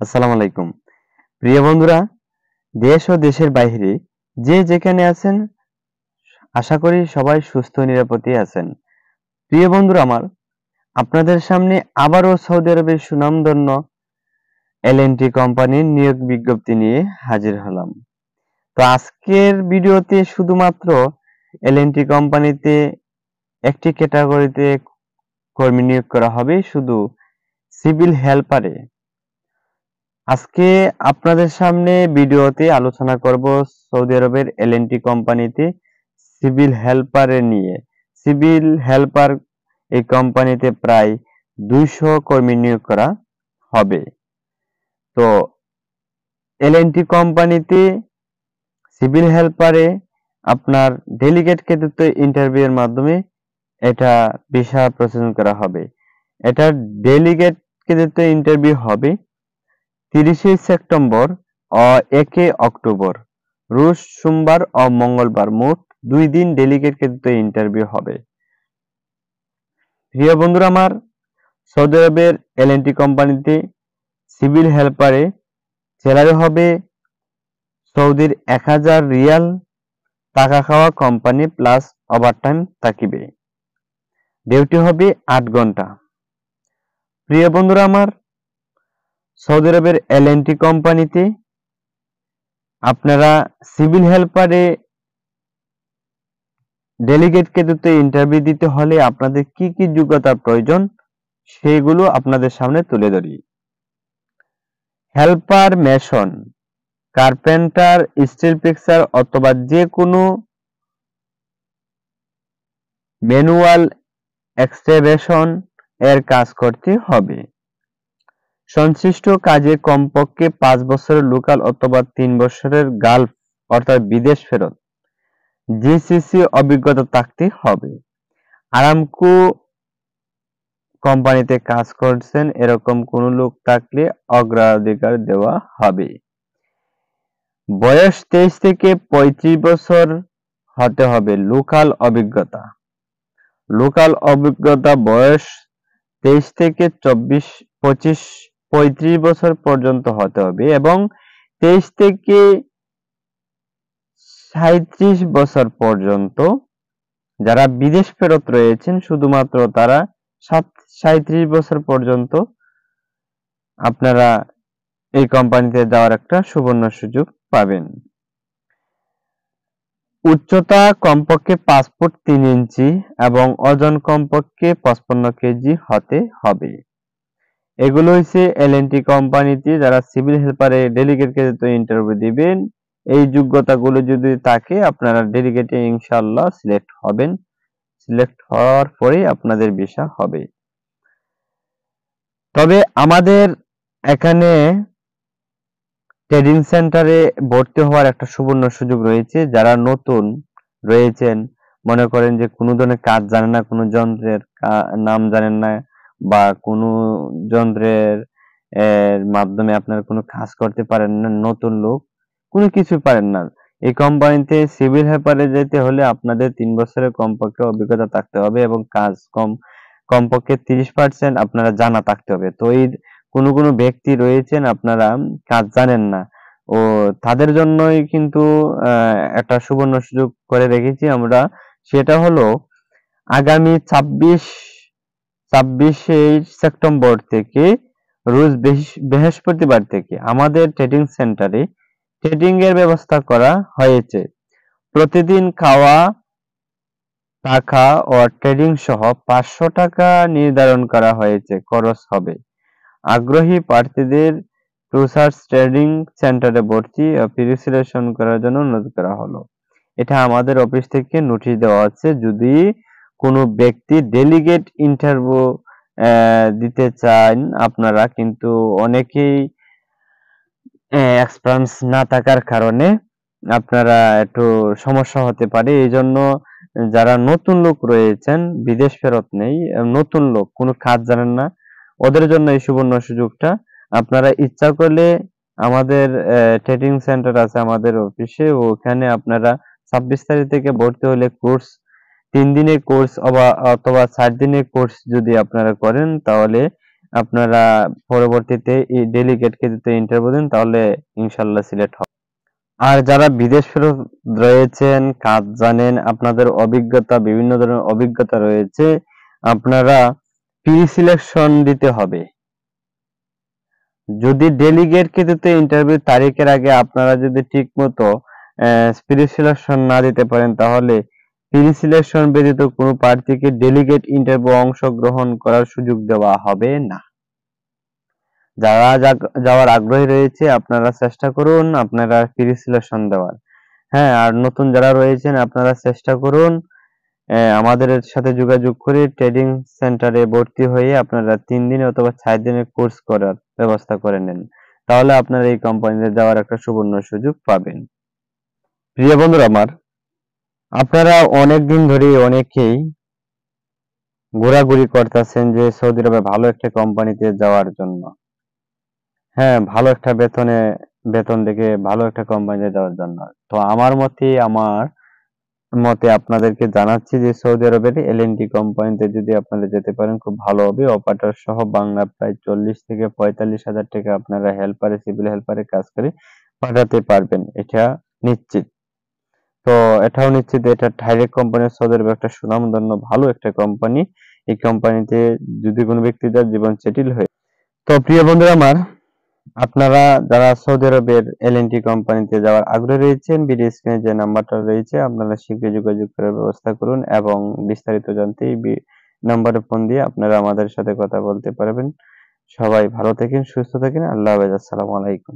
আসসালামু আলাইকুম। প্রিয় বন্ধুরা, দেশ ও দেশের বাইরে যে যেখানে আছেন, আশা করি সবাই সুস্থ ও নিরাপদে আছেন। প্রিয় বন্ধুরা আমার, আপনাদের সামনে আবারও সৌদি আরবের সুনামধন্য এল&টি কোম্পানির নিয়োগ বিজ্ঞপ্তি নিয়ে হাজির হলাম। তো আজকের ভিডিওতে শুধুমাত্র এল&টি কোম্পানিতে একটি ক্যাটাগরিতে কর্মী নিয়োগ করা হবে, শুধু সিভিল হেল্পারে। আজকে আপনাদের সামনে ভিডিওতে আলোচনা করব সৌদি আরবের এল&টি কোম্পানিতে সিভিল হেল্পারে নিয়ে। সিভিল হেল্পার এই কোম্পানিতে প্রায় 200 কর্মী নিয়োগ করা হবে। তো এল&টি কোম্পানিতে সিভিল হেল্পারে আপনার ডেলিগেট কৃতিত্ব ইন্টারভিউয়ের মাধ্যমে এটা ভিসা প্রসেসিং করা হবে। এটা ডেলিগেট কৃতিত্ব ইন্টারভিউ হবে 30 সেপ্টেম্বর ও 1 অক্টোবর, রোজ, সোমবার ও মঙ্গলবার, মোট 2 দিন ডেলিগেট কৃতিত্ব ইন্টারভিউ হবে। প্রিয় বন্ধুরা আমার, সৌদি আরবের এল&টি কোম্পানিতে সিভিল হেল্পারে স্যালারি হবে সৌদির 1000 রিয়াল, টাকা খাওয়া কোম্পানি প্লাস ওভারটাইম থাকিবে। ডিউটি হবে 8 ঘন্টা। প্রিয় বন্ধুরা আমার, সৌদি আরবের এল&টি কোম্পানিতে আপনারা সিভিল হেল্পারে ডেলিগেট কৃতিত্ব ইন্টারভিউ দিতে হলে আপনাদের কি কি যোগ্যতার প্রয়োজন সেগুলো আপনাদের সামনে তুলে ধরি। Helper mason, carpenter, still fixer অথবা যে কোনো ম্যানুয়াল এক্সকাভেশন এর কাজ করতে হবে। সংশ্লিষ্ট কাজে কমপক্ষে 5 বছরের লোকাল অথবা 3 বছরের গালফ অর্থাৎ বিদেশ ফেরত জিসিসি অভিজ্ঞতা থাকতে হবে। আরামকো কোম্পানিতে কাজ করছেন এরকম কোনো লোক থাকলে অগ্রাধিকার দেওয়া হবে। বয়স 23 থেকে 35 বছর হতে হবে। লোকাল অভিজ্ঞতা বয়স 23 থেকে 35 বছর পর্যন্ত হতে হবে এবং 23 থেকে 37 বছর পর্যন্ত যারা বিদেশ ফেরত রয়েছেন শুধুমাত্র তারা 37 বছর পর্যন্ত আপনারা এই কোম্পানিতে যাওয়ার একটা সুবর্ণ সুযোগ পাবেন। উচ্চতা কমপক্ষে 5 ফুট 3 ইঞ্চি এবং ওজন কমপক্ষে 55 কেজি হতে হবে। এগুলো হচ্ছে এল&টি কোম্পানিতে যারা সিভিল হেল্পারে ডেলিগেট কৃতিত্ব ইন্টারভিউ দিবেন, এই যোগ্যতাগুলো যদি থাকে আপনারা ডেলিগেটে ইনশাআল্লাহ সিলেক্ট হবেন। সিলেক্ট হওয়ার পরে আপনাদের ভিসা হবে। তবে আমাদের এখানে ট্রেডিং সেন্টারে ভর্তি হওয়ার একটা সুবর্ণ সুযোগ রয়েছে। যারা নতুন রয়েছেন, মনে করেন যে কোনো ধরনের কাজ জানেন না, কোনো যন্ত্রের নাম জানেন না বা কোনো যন্ত্রের মাধ্যমে আপনারা কোনো কাজ করতে পারেন না, নতুন লোক কোনো কিছু পারেন না, এই কোম্পানিতে সিভিল হেল্পারে যেতে হলে আপনাদের 3 বছরের কমপক্ষে অভিজ্ঞতা থাকতে হবে এবং কাজ কমপক্ষে 30% আপনারা জানা থাকতে হবে। তো এই কোনো ব্যক্তি রয়েছেন আপনারা কাজ জানেন না, ও তাদের জন্যই কিন্তু একটা সুবর্ণ সুযোগ করে রেখেছি আমরা। সেটা হলো আগামী 26 সেপ্টেম্বর থেকে রোজ বৃহস্পতিবার থেকে আমাদের ট্রেডিং সেন্টারে ট্রেডিং এর ব্যবস্থা করা হয়েছে। প্রতিদিন খাওয়া, টাকা ও ট্রেডিং সহ 500 টাকা নির্ধারণ করা হয়েছে খরচ হবে। আগ্রহী প্রার্থীদের টুসার্স ট্রেডিং সেন্টারে ভর্তি ও প্রি-সিলেকশন করার জন্য অনুরোধ করা হলো। এটা আমাদের অফিস থেকে নোটিশ দেওয়া হচ্ছে। যদি কোনো ব্যক্তি ডেলিগেট ইন্টারভিউ দিতে চান আপনারা, কিন্তু অনেকেই এক্সপিরিয়েন্স না থাকার কারণে আপনারা একটু সমস্যা হতে পারে। এই জন্য যারা নতুন লোক রয়েছেন, বিদেশ ফেরত নেই, নতুন লোক কোনো কাজ জানেন না, ওদের জন্য এই সুবর্ণ সুযোগটা। আপনারা ইচ্ছা করলে আমাদের ট্রেডিং সেন্টার আছে আমাদের অফিসে, ওখানে আপনারা 26 তারিখ থেকে ভর্তি হলে কোর্স 3 দিনের কোর্স অথবা 4 দিনের কোর্স যদি আপনারা করেন তাহলে আপনারা পরবর্তীতে এই ডেলিগেটকে যদি ইন্টারভিউ দেন তাহলে ইনশাল্লাহ সিলেক্ট হবে। আর যারা বিদেশ ফেরত রয়েছেন, কাজ জানেন, আপনাদের অভিজ্ঞতা বিভিন্ন ধরনের অভিজ্ঞতা রয়েছে, আপনারা প্রি সিলেকশন দিতে হবে। যদি ডেলিগেট কিন্তু ইন্টারভিউ তারিখের আগে আপনারা যদি ঠিক মতো প্রি সিলেকশন না দিতে পারেন তাহলে প্রি সিলেকশন ব্যতীত কোনো প্রার্থীকে ডেলিগেট ইন্টারভিউ অংশগ্রহণ করার সুযোগ দেওয়া হবে না। যারা যাওয়ার আগ্রহী রয়েছে আপনারা চেষ্টা করুন আপনারা প্রি সিলেকশন দেওয়ার। হ্যাঁ, আর নতুন যারা রয়েছেন আপনারা চেষ্টা করুন আমাদের সাথে যোগাযোগ করে ট্রেডিং সেন্টারে ভর্তি হয়ে আপনারা 3 দিন অথবা 4 দিনের কোর্স করার ব্যবস্থা করে নেন। তাহলে আপনারা এই কোম্পানিতে যাওয়ার একটা সুবর্ণ সুযোগ পাবেন। প্রিয় বন্ধুরা আমার, আপনারা অনেকদিন ধরে অনেকেই ঘোরাঘুরি করতেছেন যে সৌদি আরবে ভালো একটা কোম্পানিতে যাওয়ার জন্য। হ্যাঁ, ভালো একটা বেতন দেখে ভালো একটা কোম্পানিতে যাওয়ার জন্য। তো আমার মতে আপনাদেরকে জানাচ্ছি যে সৌদি আরবের এল&টি কোম্পানিতে যদি আপনারা যেতে পারেন খুব ভালো হবে। অপারেটর সহ বাংলা প্রায় 40 থেকে 45 হাজার টাকা আপনারা হেল্পারে সিভিল হেল্পারে কাজ করে পাঠাতে পারবেন, এটা নিশ্চিত। তো এটাও নিশ্চিত এটা ডাইরেক্ট কোম্পানি, সৌদি আরবে একটা সুনামধন্য ভালো একটা কোম্পানি। এই কোম্পানিতে যদি কোনো ব্যক্তি তার জীবন সেটেল হয়। তো প্রিয় বন্ধুরা আমার, আপনারা যারা সৌদি আরবের এল&টি কোম্পানিতে যাওয়ার আগ্রহী রয়েছেন ভিডিও স্ক্রিনে যে নাম্বারটা রয়েছে আপনারা শীঘ্রই যোগাযোগ করার ব্যবস্থা করুন এবং বিস্তারিত জানতে এই নাম্বারে ফোন দিয়ে আপনারা আমাদের সাথে কথা বলতে পারবেন। সবাই ভালো থাকেন, সুস্থ থাকেন। আল্লাহ হাফেজ। আসসালামু আলাইকুম।